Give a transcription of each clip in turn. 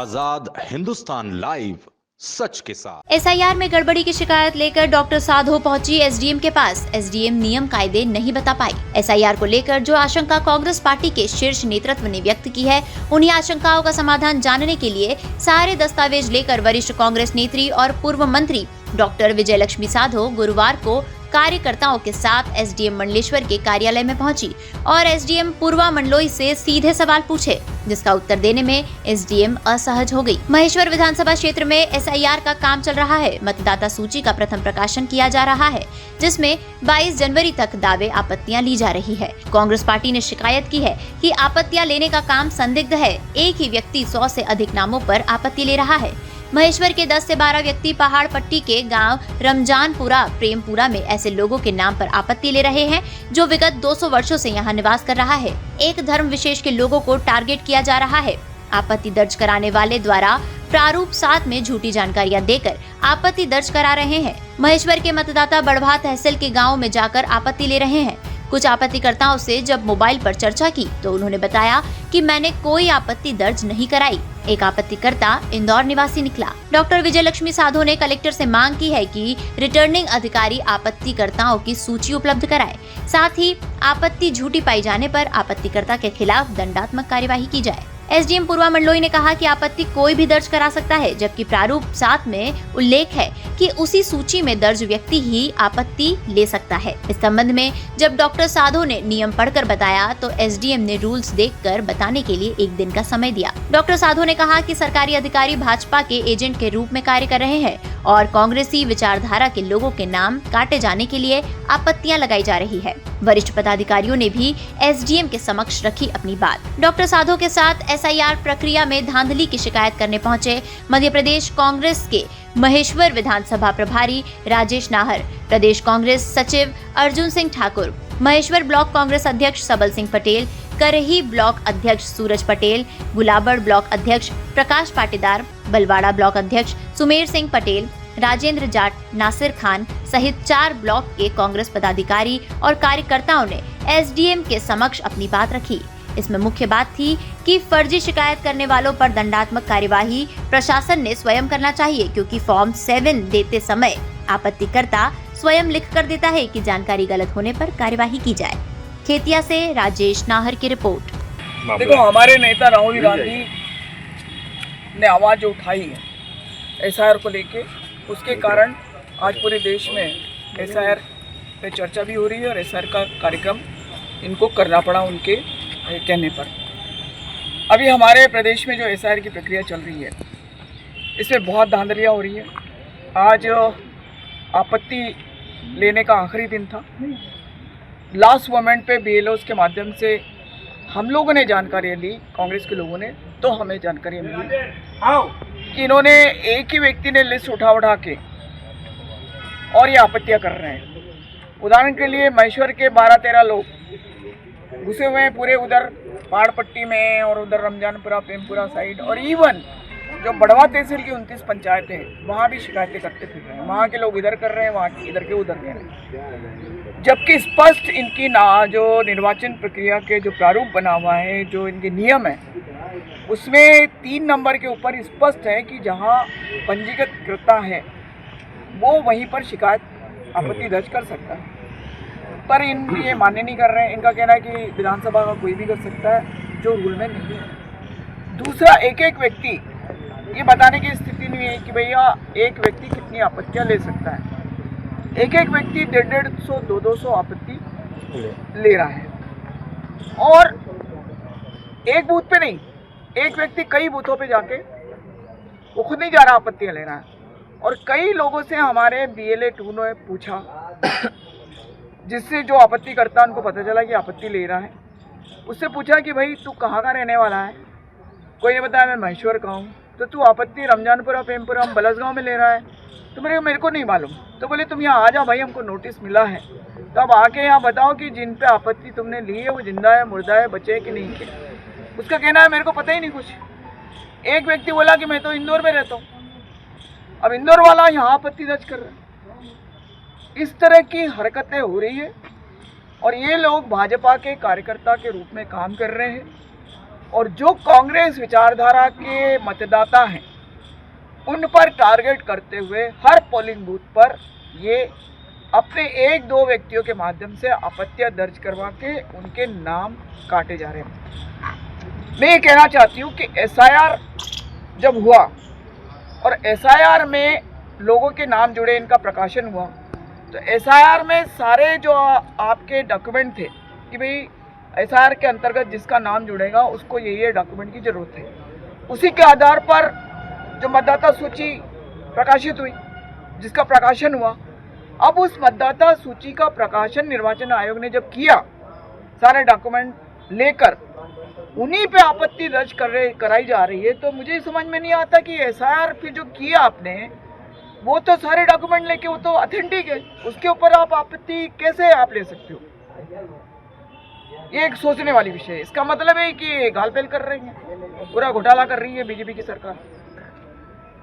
आजाद Hindustan live, सच के साथ। SIR में गड़बड़ी की शिकायत लेकर डॉक्टर साधो पहुंची एसडीएम के पास। एसडीएम नियम कायदे नहीं बता पाई। एसआईआर को लेकर जो आशंका कांग्रेस पार्टी के शीर्ष नेतृत्व ने व्यक्त की है, उन्हीं आशंकाओं का समाधान जानने के लिए सारे दस्तावेज लेकर वरिष्ठ कांग्रेस नेत्री और पूर्व मंत्री डॉक्टर विजयलक्ष्मी साधो गुरुवार को कार्यकर्ताओं के साथ एसडीएम मंडलेश्वर के कार्यालय में पहुंची और एसडीएम पूर्वा मंडलोई से सीधे सवाल पूछे, जिसका उत्तर देने में एसडीएम असहज हो गई। महेश्वर विधानसभा क्षेत्र में एसआईआर का काम चल रहा है। मतदाता सूची का प्रथम प्रकाशन किया जा रहा है, जिसमें 22 जनवरी तक दावे आपत्तियां ली जा रही है। कांग्रेस पार्टी ने शिकायत की है कि आपत्तियां लेने का काम संदिग्ध है। एक ही व्यक्ति 100 से अधिक नामों पर आपत्ति ले रहा है। महेश्वर के 10 से 12 व्यक्ति पहाड़ पट्टी के गांव रमजानपुरा प्रेमपुरा में ऐसे लोगों के नाम पर आपत्ति ले रहे हैं जो विगत 200 वर्षों से यहां निवास कर रहा है। एक धर्म विशेष के लोगों को टारगेट किया जा रहा है। आपत्ति दर्ज कराने वाले द्वारा प्रारूप 7 में झूठी जानकारियां देकर आपत्ति दर्ज करा रहे हैं। महेश्वर के मतदाता बड़भा तहसील के गाँव में जाकर आपत्ति ले रहे हैं। कुछ आपत्तिकर्ताओं से जब मोबाइल पर चर्चा की तो उन्होंने बताया कि मैंने कोई आपत्ति दर्ज नहीं कराई। एक आपत्तिकर्ता इंदौर निवासी निकला। डॉक्टर विजयलक्ष्मी साधो ने कलेक्टर से मांग की है कि रिटर्निंग अधिकारी आपत्तिकर्ताओं की सूची उपलब्ध कराए। साथ ही आपत्ति झूठी पाई जाने पर आपत्तिकर्ता के खिलाफ दंडात्मक कार्यवाही की जाए। एसडीएम पूर्वा मंडलोई ने कहा कि आपत्ति कोई भी दर्ज करा सकता है, जबकि प्रारूप 7 में उल्लेख है कि उसी सूची में दर्ज व्यक्ति ही आपत्ति ले सकता है। इस संबंध में जब डॉक्टर साधो ने नियम पढ़कर बताया तो एसडीएम ने रूल्स देखकर बताने के लिए 1 दिन का समय दिया। डॉक्टर साधो ने कहा कि सरकारी अधिकारी भाजपा के एजेंट के रूप में कार्य कर रहे हैं और कांग्रेसी विचारधारा के लोगों के नाम काटे जाने के लिए आपत्तियां लगाई जा रही है। वरिष्ठ पदाधिकारियों ने भी एसडीएम के समक्ष रखी अपनी बात। डॉक्टर साधो के साथ एसआईआर प्रक्रिया में धांधली की शिकायत करने पहुंचे मध्य प्रदेश कांग्रेस के महेश्वर विधानसभा प्रभारी राजेश नाहर, प्रदेश कांग्रेस सचिव अर्जुन सिंह ठाकुर, महेश्वर ब्लॉक कांग्रेस अध्यक्ष सबल सिंह पटेल, करही ब्लॉक अध्यक्ष सूरज पटेल, गुलाबड़ ब्लॉक अध्यक्ष प्रकाश पाटीदार, बलवाड़ा ब्लॉक अध्यक्ष सुमेर सिंह पटेल, राजेंद्र जाट, नासिर खान सहित 4 ब्लॉक के कांग्रेस पदाधिकारी और कार्यकर्ताओं ने एसडीएम के समक्ष अपनी बात रखी। इसमें मुख्य बात थी कि फर्जी शिकायत करने वालों पर दंडात्मक कार्यवाही प्रशासन ने स्वयं करना चाहिए, क्योंकि फॉर्म 7 देते समय आपत्तिकर्ता स्वयं लिख कर देता है कि जानकारी गलत होने पर कार्यवाही की जाए। खेतिया से राजेश नाहर की रिपोर्ट। देखो, हमारे नेता राहुल गांधी ने आवाज जो उठाई है एसआईआर को लेके, उसके कारण आज पूरे देश में एसआईआर पे चर्चा भी हो रही है और एसआईआर का कार्यक्रम इनको करना पड़ा उनके कहने पर। अभी हमारे प्रदेश में जो एसआईआर की प्रक्रिया चल रही है, इसमें बहुत धांधलियाँ हो रही है। आज आपत्ति लेने का आखिरी दिन था। लास्ट मोमेंट पे बीएलओस के माध्यम से हम लोगों ने जानकारी ली, कांग्रेस के लोगों ने, तो हमें जानकारी मिली कि इन्होंने एक ही व्यक्ति ने लिस्ट उठा के और ये आपत्तियां कर रहे हैं। उदाहरण के लिए महेश्वर के 12-13 लोग घुसे हुए हैं पूरे उधर पहाड़ पट्टी में और उधर रमजानपुरा प्रेमपुरा साइड, और इवन जो बड़वा तहसील की 29 पंचायतें हैं वहाँ भी शिकायतें करते फिर रहे हैं। वहाँ के लोग इधर कर रहे हैं, वहाँ के इधर के उधर कह रहे हैं, जबकि स्पष्ट इनकी जो निर्वाचन प्रक्रिया के जो प्रारूप बना हुआ है, जो इनके नियम है, उसमें 3 नंबर के ऊपर स्पष्ट है कि जहाँ पंजीकृत करता है वो वहीं पर शिकायत आपत्ति दर्ज कर सकता है, पर इन ये मान्य नहीं कर रहे हैं। इनका कहना है कि विधानसभा का कोई भी कर सकता है, जो रूल में नहीं है। दूसरा, एक व्यक्ति ये बताने की स्थिति नहीं है कि भैया एक व्यक्ति कितनी आपत्तियां ले सकता है। एक व्यक्ति 150-200, 200 आपत्ति ले रहा है, और एक बूथ पे नहीं, एक व्यक्ति कई बूथों पे जाके वो खुद नहीं जा रहा, आपत्तियां ले रहा है। और कई लोगों से हमारे BLA-2 ने पूछा, जिससे जो आपत्ति करता उनको पता चला कि आपत्ति ले रहा है। उससे पूछा कि भाई तू कहाँ का रहने वाला है? कोई ने बताया मैं महेश्वर का हूँ। तो तू आपत्ति रमजानपुरा प्रेमपुरा बलसगांव में ले रहा है? तो मेरे को नहीं मालूम। तो बोले तुम यहाँ आ जाओ भाई, हमको नोटिस मिला है, तो अब आके यहाँ बताओ कि जिन पे आपत्ति तुमने ली है वो जिंदा है, मुर्दा है, बचे है कि नहीं के। उसका कहना है मेरे को पता ही नहीं कुछ। एक व्यक्ति बोला कि मैं तो इंदौर में रहता हूँ। अब इंदौर वाला यहाँ आपत्ति दर्ज कर रहा है। इस तरह की हरकतें हो रही है और ये लोग भाजपा के कार्यकर्ता के रूप में काम कर रहे हैं और जो कांग्रेस विचारधारा के मतदाता हैं उन पर टारगेट करते हुए हर पोलिंग बूथ पर ये अपने एक दो व्यक्तियों के माध्यम से आपत्तियां दर्ज करवा के उनके नाम काटे जा रहे हैं। मैं ये कहना चाहती हूँ कि एसआईआर जब हुआ और एसआईआर में लोगों के नाम जुड़े, इनका प्रकाशन हुआ, तो एसआईआर में सारे जो आपके डॉक्यूमेंट थे कि भाई एसआईआर के अंतर्गत जिसका नाम जुड़ेगा उसको ये डॉक्यूमेंट की ज़रूरत है, उसी के आधार पर जो मतदाता सूची प्रकाशित हुई, जिसका प्रकाशन हुआ। अब उस मतदाता सूची का प्रकाशन निर्वाचन आयोग ने जब किया, सारे डॉक्यूमेंट लेकर उन्हीं पे आपत्ति दर्ज कराई जा रही है, तो मुझे समझ में नहीं आता कि एसआईआर पे जो किया आपने वो तो सारे डॉक्यूमेंट लेके वो तो ऑथेंटिक है, उसके ऊपर आप आपत्ति कैसे आप ले सकते हो? ये एक सोचने वाली विषय है। इसका मतलब है कि घालपेल कर रही है, पूरा घोटाला कर रही है बीजेपी की सरकार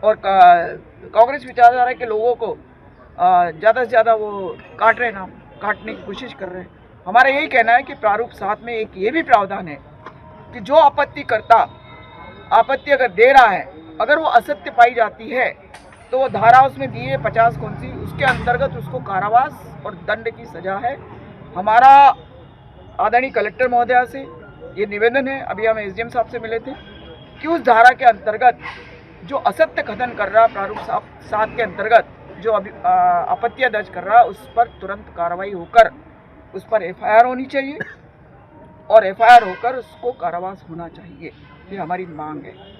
और कांग्रेस विचारधारा के लोगों को ज़्यादा से ज़्यादा वो काट रहे, नाम काटने की कोशिश कर रहे हैं। हमारा यही कहना है कि प्रारूप 7 में एक ये भी प्रावधान है कि जो आपत्ति अगर दे रहा है, अगर वो असत्य पाई जाती है तो वो धारा उसमें दी है 50 कौन सी, उसके अंतर्गत उसको कारावास और दंड की सजा है। हमारा आदरणीय कलेक्टर महोदया से ये निवेदन है, अभी हम एसडीएम साहब से मिले थे, कि उस धारा के अंतर्गत जो असत्य कथन कर रहा, प्रारूप 7 के अंतर्गत जो अभी आपत्तियां दर्ज कर रहा, उस पर तुरंत कार्रवाई होकर उस पर एफआईआर होनी चाहिए और एफआईआर होकर उसको कारावास होना चाहिए। ये हमारी मांग है।